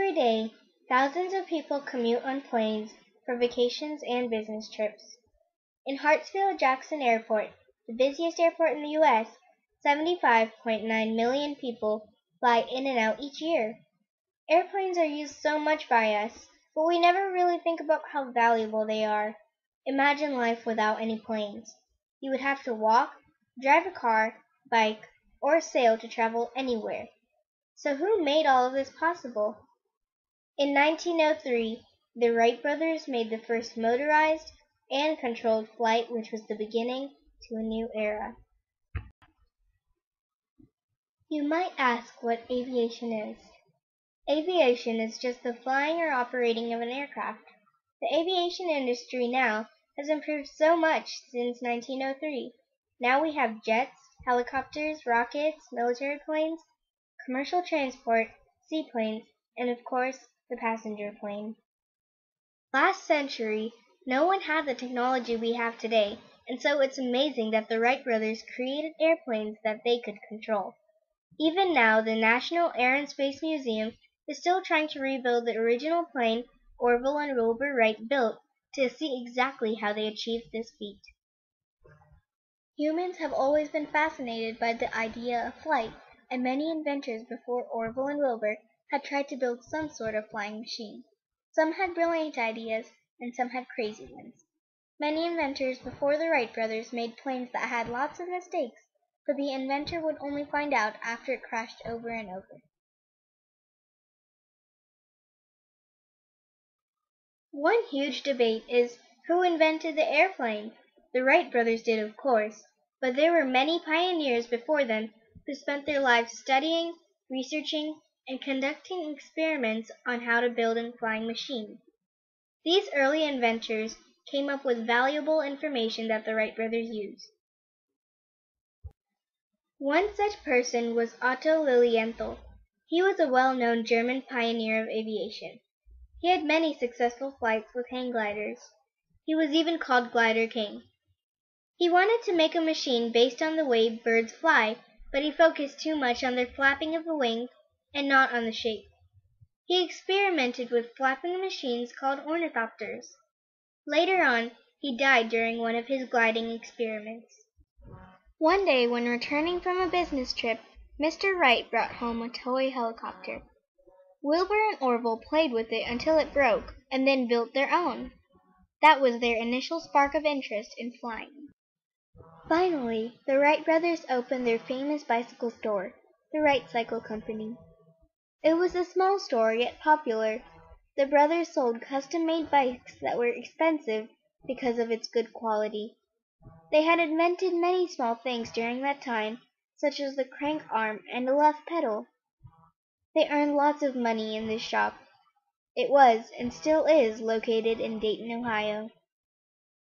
Every day, thousands of people commute on planes for vacations and business trips. In Hartsfield-Jackson Airport, the busiest airport in the U.S., 75.9 million people fly in and out each year. Airplanes are used so much by us, but we never really think about how valuable they are. Imagine life without any planes. You would have to walk, drive a car, bike, or sail to travel anywhere. So who made all of this possible? In 1903, the Wright brothers made the first motorized and controlled flight, which was the beginning to a new era. You might ask what aviation is. Aviation is just the flying or operating of an aircraft. The aviation industry now has improved so much since 1903. Now we have jets, helicopters, rockets, military planes, commercial transport, seaplanes, and of course, the passenger plane. Last century, no one had the technology we have today, and so it's amazing that the Wright brothers created airplanes that they could control. Even now, the National Air and Space Museum is still trying to rebuild the original plane Orville and Wilbur Wright built to see exactly how they achieved this feat. Humans have always been fascinated by the idea of flight, and many inventors before Orville and Wilbur had tried to build some sort of flying machine. Some had brilliant ideas, and some had crazy ones. Many inventors before the Wright brothers made planes that had lots of mistakes, but the inventor would only find out after it crashed over and over. One huge debate is who invented the airplane. The Wright brothers did, of course, but there were many pioneers before them who spent their lives studying, researching, and conducting experiments on how to build a flying machine. These early inventors came up with valuable information that the Wright brothers used. One such person was Otto Lilienthal. He was a well-known German pioneer of aviation. He had many successful flights with hang gliders. He was even called Glider King. He wanted to make a machine based on the way birds fly, but he focused too much on their flapping of the wings and not on the shape. He experimented with flapping machines called ornithopters. Later on, he died during one of his gliding experiments. One day, when returning from a business trip, Mr. Wright brought home a toy helicopter. Wilbur and Orville played with it until it broke, and then built their own. That was their initial spark of interest in flying. Finally, the Wright brothers opened their famous bicycle store, the Wright Cycle Company. It was a small store, yet popular. The brothers sold custom-made bikes that were expensive because of its good quality. They had invented many small things during that time, such as the crank arm and a left pedal. They earned lots of money in this shop. It was, and still is, located in Dayton, Ohio.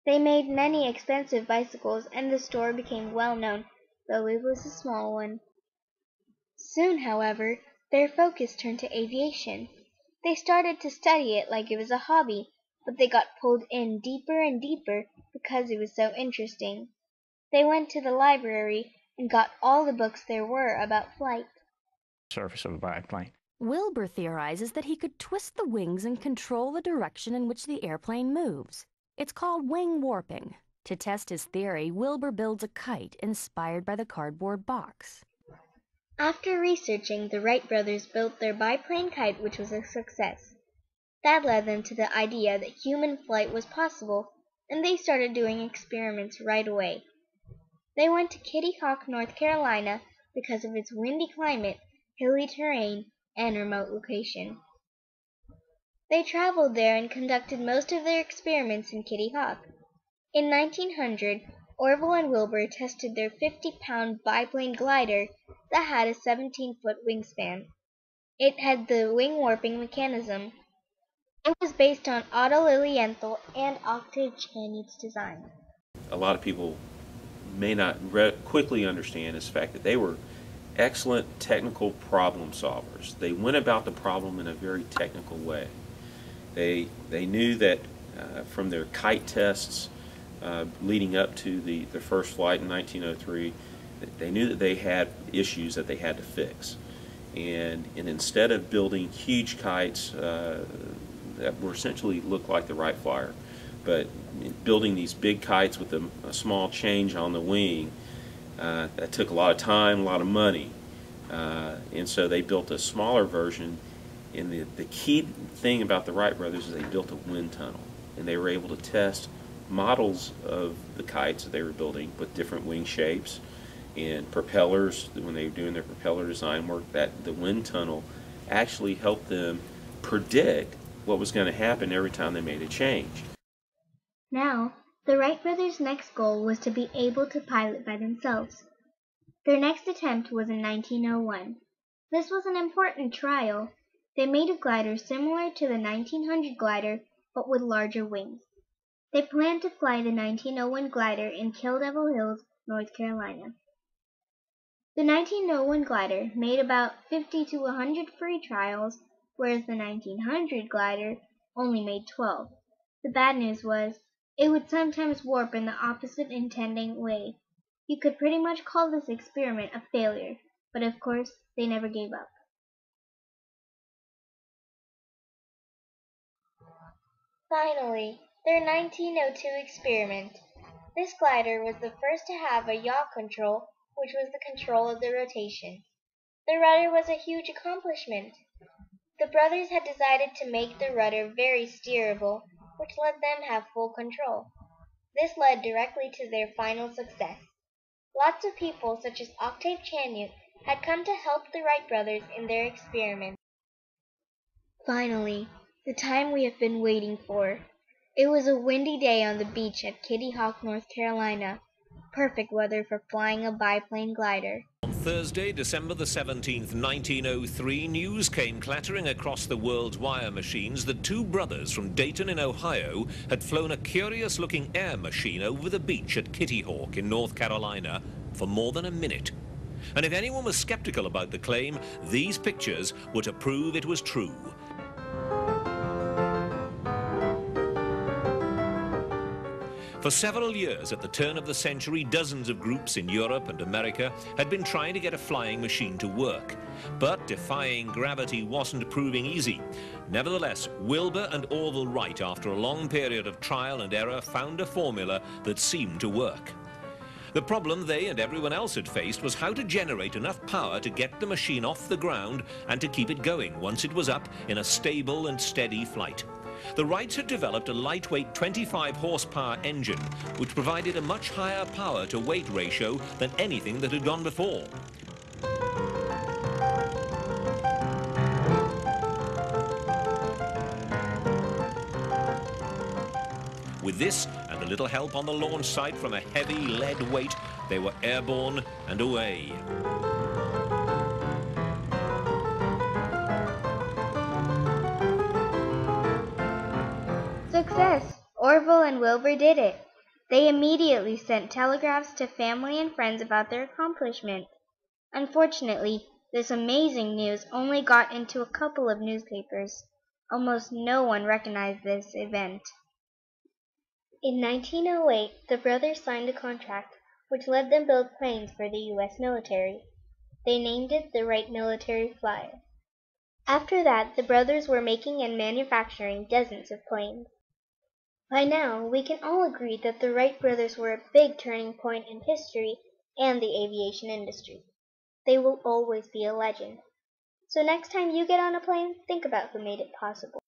They made many expensive bicycles, and the store became well known, though it was a small one. Soon, however, their focus turned to aviation. They started to study it like it was a hobby, but they got pulled in deeper and deeper because it was so interesting. They went to the library and got all the books there were about flight. Surface of a biplane. Wilbur theorizes that he could twist the wings and control the direction in which the airplane moves. It's called wing warping. To test his theory, Wilbur builds a kite inspired by the cardboard box. After researching, the Wright brothers built their biplane kite, which was a success. That led them to the idea that human flight was possible, and they started doing experiments right away. They went to Kitty Hawk, North Carolina, because of its windy climate, hilly terrain, and remote location. They traveled there and conducted most of their experiments in Kitty Hawk. In 1900, Orville and Wilbur tested their 50-pound biplane glider that had a 17-foot wingspan. It had the wing warping mechanism. It was based on Otto Lilienthal and Octave Chaney's design. A lot of people may not quickly understand is the fact that they were excellent technical problem solvers. They went about the problem in a very technical way. They knew that from their kite tests leading up to the first flight in 1903, they knew that they had issues that they had to fix. And instead of building huge kites that were essentially looked like the Wright Flyer, but building these big kites with a small change on the wing, that took a lot of time, a lot of money. And so they built a smaller version. And the key thing about the Wright brothers is they built a wind tunnel. And they were able to test models of the kites that they were building with different wing shapes and propellers. When they were doing their propeller design work, that the wind tunnel actually helped them predict what was going to happen every time they made a change. Now, the Wright brothers' next goal was to be able to pilot by themselves. Their next attempt was in 1901. This was an important trial. They made a glider similar to the 1900 glider, but with larger wings. They planned to fly the 1901 glider in Kill Devil Hills, North Carolina. The 1901 glider made about 50 to 100 free trials, whereas the 1900 glider only made 12. The bad news was, it would sometimes warp in the opposite intending way. You could pretty much call this experiment a failure, but of course, they never gave up. Finally, their 1902 experiment. This glider was the first to have a yaw control, which was the control of the rotation. The rudder was a huge accomplishment. The brothers had decided to make the rudder very steerable, which let them have full control. This led directly to their final success. Lots of people, such as Octave Chanute, had come to help the Wright brothers in their experiment. Finally, the time we have been waiting for. It was a windy day on the beach at Kitty Hawk, North Carolina. Perfect weather for flying a biplane glider. On Thursday, December the 17th, 1903, news came clattering across the world's wire machines that two brothers from Dayton in Ohio had flown a curious-looking air machine over the beach at Kitty Hawk in North Carolina for more than a minute. And if anyone was skeptical about the claim, these pictures were to prove it was true. For several years at the turn of the century, dozens of groups in Europe and America had been trying to get a flying machine to work. But defying gravity wasn't proving easy. Nevertheless, Wilbur and Orville Wright, after a long period of trial and error, found a formula that seemed to work. The problem they and everyone else had faced was how to generate enough power to get the machine off the ground and to keep it going once it was up in a stable and steady flight. The Wrights had developed a lightweight 25 horsepower engine which provided a much higher power to weight ratio than anything that had gone before. With this and a little help on the launch site from a heavy lead weight, they were airborne and away. Success! Orville and Wilbur did it. They immediately sent telegraphs to family and friends about their accomplishment. Unfortunately, this amazing news only got into a couple of newspapers. Almost no one recognized this event. In 1908, the brothers signed a contract which let them build planes for the U.S. military. They named it the Wright Military Flyer. After that, the brothers were making and manufacturing dozens of planes. By now, we can all agree that the Wright brothers were a big turning point in history and the aviation industry. They will always be a legend. So next time you get on a plane, think about who made it possible.